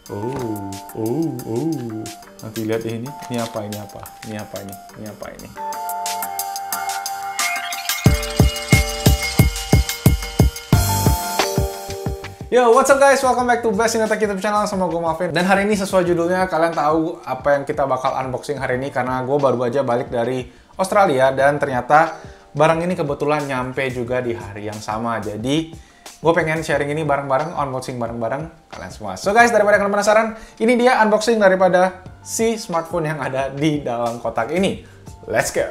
Oh, oh, oh. Nanti lihat ini. Ini apa, ini apa? Ini apa ini? Ini apa ini? Yo, what's up guys? Welcome back to Best in Tech YouTube channel sama gue Malvin. Dan hari ini sesuai judulnya, kalian tahu apa yang kita bakal unboxing hari ini karena gue baru aja balik dari Australia dan ternyata barang ini kebetulan nyampe juga di hari yang sama. Jadi gue pengen sharing ini bareng-bareng, unboxing bareng-bareng kalian semua. So guys, daripada kalian penasaran, ini dia unboxing daripada si smartphone yang ada di dalam kotak ini. Let's go!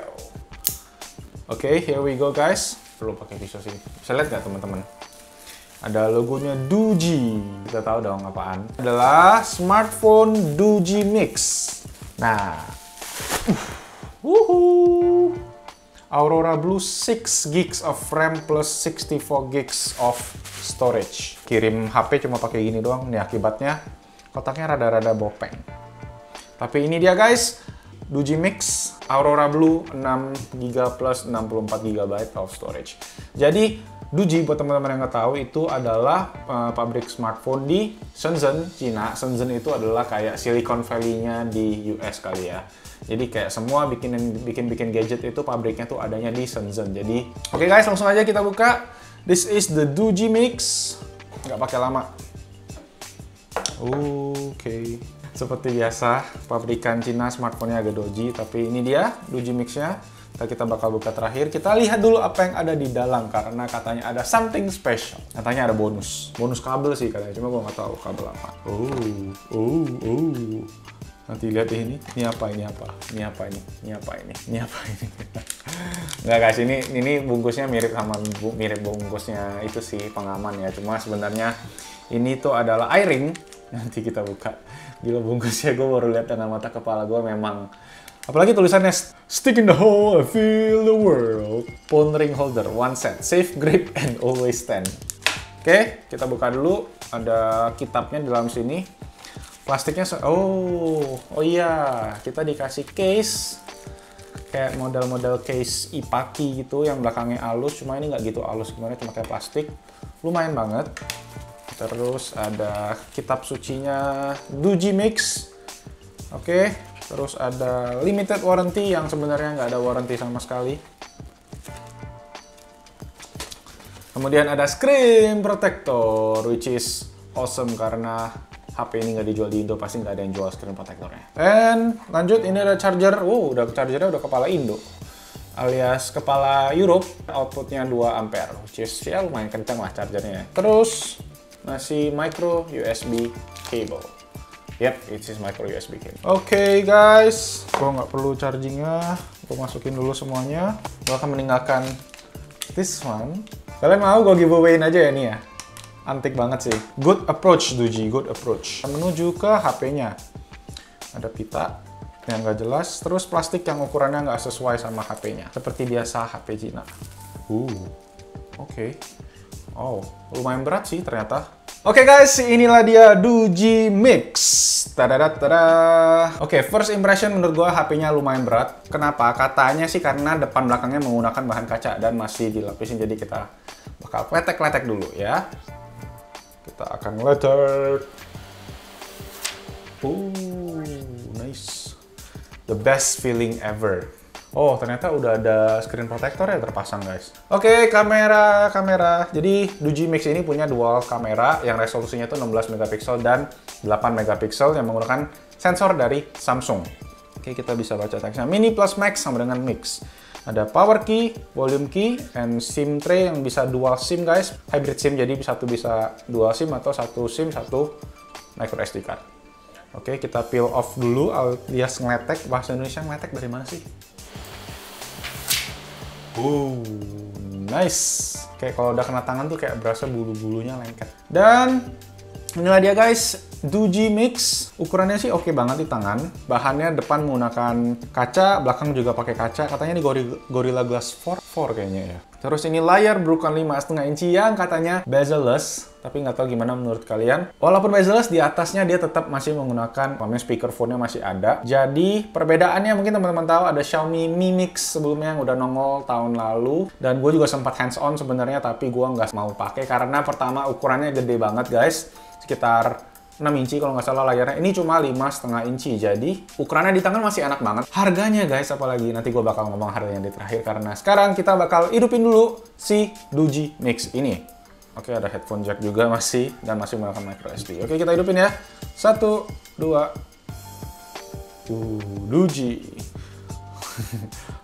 Oke, here we go guys. Perlu pakai pisau sini. Bisa lihat nggak teman-teman? Ada logonya Doogee. Kita tahu dong apaan. Adalah smartphone Doogee Mix. Nah, wuhuu. Aurora Blue 6 gigs of RAM plus 64 gigs of storage. Kirim HP cuma pakai gini doang. Nih akibatnya kotaknya rada-rada bopeng. Tapi ini dia guys, Doogee Mix Aurora Blue 6GB plus 64GB of storage. Jadi Doogee buat teman-teman yang nggak tahu itu adalah pabrik smartphone di Shenzhen, Cina. Shenzhen itu adalah kayak Silicon Valley-nya di US kali ya. Jadi kayak semua bikin gadget itu pabriknya tuh adanya di Shenzhen. Jadi oke guys, langsung aja kita buka. This is the Doogee Mix. Nggak pakai lama. Oke. Seperti biasa, pabrikan Cina smartphone-nya agak doji, tapi ini dia Doogee Mix-nya. Kita bakal buka terakhir. Kita lihat dulu apa yang ada di dalam karena katanya ada something special. Katanya ada bonus kabel sih katanya. Cuma gue nggak tahu kabel apa. Oh. Nanti lihat ini apa, ini apa, ini apa ini, ini apa ini, ini apa ini. Nggak guys, ini bungkusnya mirip bungkusnya itu sih pengaman ya. Cuma sebenarnya ini tuh adalah eye-ring. Nanti kita buka. Gila bungkusnya gue baru lihat dengan mata kepala gue memang. Apalagi tulisannya stick in the hole, feel the world. Phone ring holder, one set, safe grip and always stand. Oke, kita buka dulu. Ada kitabnya di dalam sini. Plastiknya, oh iya, kita dikasih case. Kayak model-model case Ipaki gitu, yang belakangnya halus. Cuma ini nggak gitu halus, sebenarnya cuma kayak plastik. Lumayan banget. Terus ada kitab sucinya Doogee Mix. Oke. Terus ada limited warranty yang sebenarnya nggak ada warranty sama sekali. Kemudian ada screen protector, which is awesome karena HP ini nggak dijual di Indo, pasti nggak ada yang jual screen protectornya. Dan lanjut, ini ada charger. Chargernya udah kepala Indo, alias kepala Europe. Outputnya 2 ampere, which is ya lumayan kencang lah chargernya. Terus masih micro USB cable. Yep, it is micro USB cable. Oke guys, gue nggak perlu chargingnya. Gue masukin dulu semuanya. Gue akan meninggalkan this one. Kalian mau gue giveaway-in aja ya nih ya? Antik banget sih. Good approach Doogee, good approach. Menuju ke HP-nya. Ada pita yang nggak jelas. Terus plastik yang ukurannya nggak sesuai sama HP-nya. Seperti biasa HP Cina. Oke. Oh, lumayan berat sih ternyata. Oke guys, inilah dia Doogee Mix. Tada. Oke, first impression menurut gua HP-nya lumayan berat. Kenapa? Katanya sih karena depan belakangnya menggunakan bahan kaca dan masih dilapisin. Jadi kita bakal kletek-kletek dulu ya. Kita akan letter. Nice. The best feeling ever. Oh, ternyata udah ada screen protector ya terpasang, guys. Oke, kamera. Jadi, Doogee Mix ini punya dual kamera yang resolusinya itu 16 megapiksel dan 8 megapiksel yang menggunakan sensor dari Samsung. Oke, kita bisa baca teksnya. Mini plus Max sama dengan Mix. Ada power key, volume key, and SIM tray yang bisa dual SIM, guys. Hybrid SIM, jadi satu bisa dual SIM atau satu SIM, satu micro SD card. Oke, kita peel off dulu alias ngeletek. Bahasa Indonesia ngeletek dari mana sih? Nice. Kayak kalau udah kena tangan tuh kayak berasa bulu-bulunya lengket. Dan inilah dia guys, Doogee Mix. Ukurannya sih oke banget di tangan. Bahannya depan menggunakan kaca, belakang juga pakai kaca. Katanya ini Gorilla Glass 4 kayaknya ya. Terus ini layar berukuran 5,5 inci yang katanya bezel-less. Tapi nggak tahu gimana menurut kalian. Walaupun bezel-less, di atasnya dia tetap masih menggunakan speakerphone-nya masih ada. Jadi perbedaannya mungkin teman-teman tahu ada Xiaomi Mi Mix sebelumnya yang udah nongol tahun lalu. Dan gue juga sempat hands-on sebenarnya, tapi gue nggak mau pakai karena pertama ukurannya gede banget guys. Sekitar 6 inci kalau nggak salah layarnya. Ini cuma 5,5 inci. Jadi ukurannya di tangan masih enak banget. Harganya guys, apalagi nanti gue bakal ngomong harganya di terakhir. Karena sekarang kita bakal hidupin dulu si Doogee Mix ini. Oke, ada headphone jack juga masih. Dan masih menggunakan micro SD. Oke, kita hidupin ya. 1, 2. Doogee.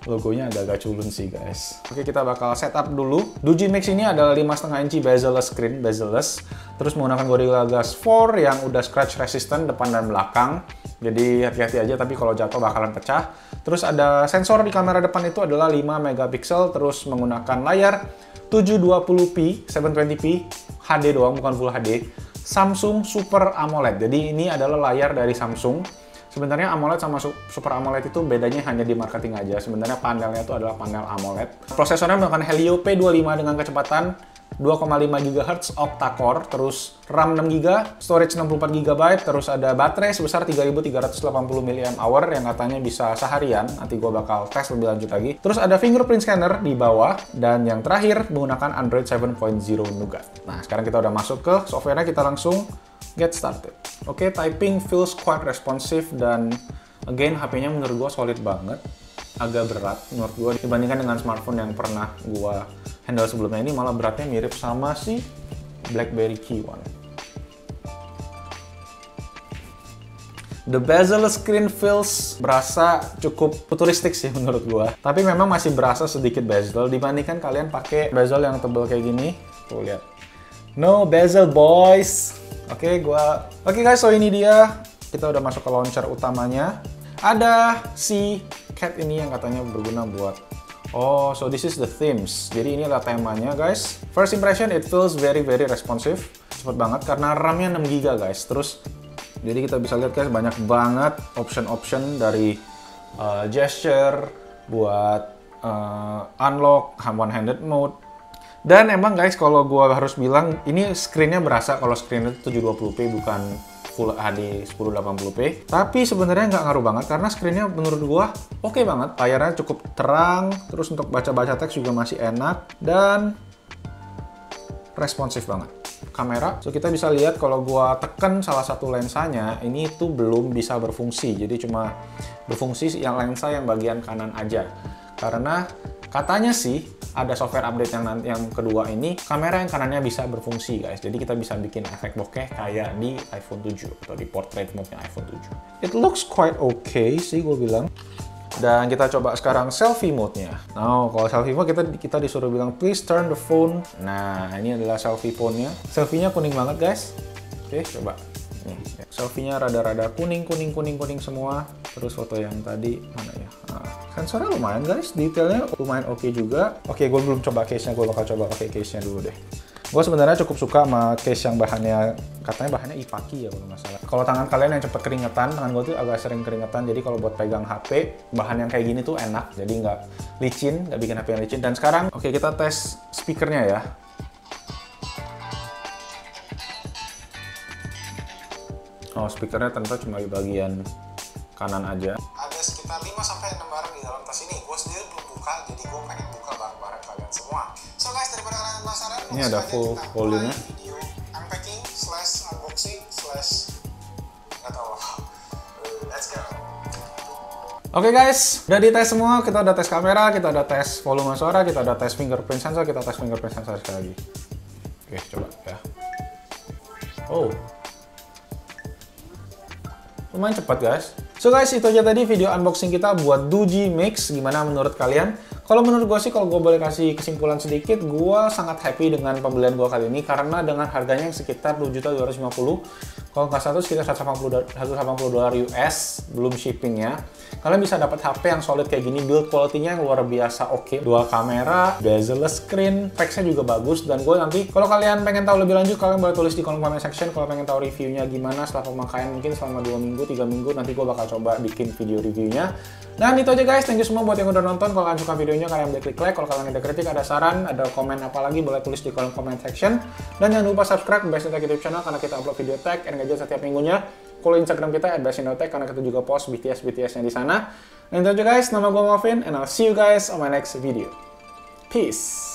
Logonya agak-agak culun sih guys. Oke, kita bakal setup dulu. Doogee Mix ini adalah 5,5 inci bezel-less screen, bezel-less. Terus menggunakan Gorilla Glass 4 yang udah scratch resistant depan dan belakang. Jadi hati-hati aja, tapi kalau jatuh bakalan pecah. Terus ada sensor di kamera depan itu adalah 5 megapiksel. Terus menggunakan layar 720p, 720p, HD doang, bukan Full HD. Samsung Super AMOLED. Jadi ini adalah layar dari Samsung. Sebenarnya AMOLED sama Super AMOLED itu bedanya hanya di marketing aja. Sebenarnya panelnya itu adalah panel AMOLED. Prosesornya menggunakan Helio P25 dengan kecepatan 2,5 GHz octa-core, terus RAM 6 GB, storage 64 GB, terus ada baterai sebesar 3380 mAh yang katanya bisa seharian. Nanti gue bakal tes lebih lanjut lagi. Terus ada fingerprint scanner di bawah, dan yang terakhir menggunakan Android 7.0 Nougat. Nah, sekarang kita udah masuk ke software-nya, kita langsung get started. Oke, typing feels quite responsive, dan again HP-nya menurut gue solid banget. Agak berat menurut gue dibandingkan dengan smartphone yang pernah gue handle sebelumnya. Ini malah beratnya mirip sama si BlackBerry Key1. The bezel screen feels berasa cukup futuristik sih menurut gue. Tapi memang masih berasa sedikit bezel dibandingkan kalian pakai bezel yang tebal kayak gini. Tuh lihat. No bezel boys. Oke guys, so ini dia. Kita udah masuk ke launcher utamanya. Ada si cat ini yang katanya berguna buat so this is the themes. Jadi ini adalah temanya guys. First impression, it feels very responsive. Cepet banget karena RAM-nya 6 GB guys. Terus jadi kita bisa lihat guys, banyak banget option dari gesture buat unlock, one-handed mode. Dan emang guys, kalau gua harus bilang ini screen-nya berasa kalau screen itu 720p bukan Full HD 1080p. Tapi sebenarnya nggak ngaruh banget karena screen-nya menurut gua oke banget. Layarnya cukup terang, terus untuk baca-baca teks juga masih enak, dan responsif banget. Kamera, so kita bisa lihat kalau gua tekan salah satu lensanya, ini tuh belum bisa berfungsi. Jadi cuma berfungsi yang lensa yang bagian kanan aja. Karena katanya sih ada software update yang kedua ini, kamera yang kanannya bisa berfungsi guys. Jadi kita bisa bikin efek bokeh kayak di iPhone 7 atau di portrait mode-nya iPhone 7. It looks quite okay sih gue bilang. Dan kita coba sekarang selfie mode-nya. Nah, kalau selfie mode kita disuruh bilang please turn the phone. Nah, ini adalah selfie phone-nya. Selfie-nya kuning banget guys. Oke, coba. Nih, selfie-nya rada-rada kuning semua. Terus foto yang tadi mana ya? Nah, sensornya lumayan guys, detailnya lumayan oke juga. Oke, gue belum coba case-nya, gue bakal coba pakai case-nya dulu deh. Gue sebenarnya cukup suka sama case yang bahannya, katanya bahannya Ipaki ya kalau nggak salah. Kalau tangan kalian yang cepet keringetan, tangan gue tuh agak sering keringetan, jadi kalau buat pegang HP, bahan yang kayak gini tuh enak, jadi nggak licin, nggak bikin HP yang licin. Dan sekarang, oke, kita tes speakernya ya. Oh, speakernya ternyata cuma di bagian kanan aja. Ada sekitar 5-6 barang di dalam tas ini. Gue sendiri belum buka, jadi gue pengen buka barang-barang kalian semua. So guys, daripada kalian penasaran, ini ada full volume-nya. Video unpacking / unboxing / nggak tahu. Let's go. Oke guys, udah dites semua. Kita udah tes kamera, kita udah tes volume suara, kita udah tes fingerprint sensor, kita tes fingerprint sensor sekali lagi. Oke, coba ya. Oh, lumayan cepat guys. So guys, itu aja tadi video unboxing kita buat Doogee Mix. Gimana menurut kalian? Kalau menurut gue sih, kalau gue boleh kasih kesimpulan sedikit, gue sangat happy dengan pembelian gue kali ini karena dengan harganya yang sekitar 2.250.000, kalau nggak salah sekitar $180 US, belum shippingnya. Kalian bisa dapat HP yang solid kayak gini, build quality-nya yang luar biasa oke. Dua kamera, bezel-less screen, specs-nya juga bagus. Dan gue nanti, kalau kalian pengen tahu lebih lanjut, kalian boleh tulis di kolom comment section. Kalau pengen tahu reviewnya gimana setelah pemakaian, mungkin selama 2 minggu, 3 minggu, nanti gue bakal coba bikin video reviewnya. Dan itu aja guys, thank you semua buat yang udah nonton. Kalau kalian suka videonya, kalian boleh klik like. Kalau kalian ada kritik, ada saran, ada komen apa lagi, boleh tulis di kolom comment section. Dan jangan lupa subscribe Best in Tech YouTube channel karena kita upload video tech and gadget setiap minggunya. Follow Instagram kita @bestindotech karena kita juga post BTS-nya di sana. Dan itu aja guys, nama gue Marvin, and I'll see you guys on my next video. Peace!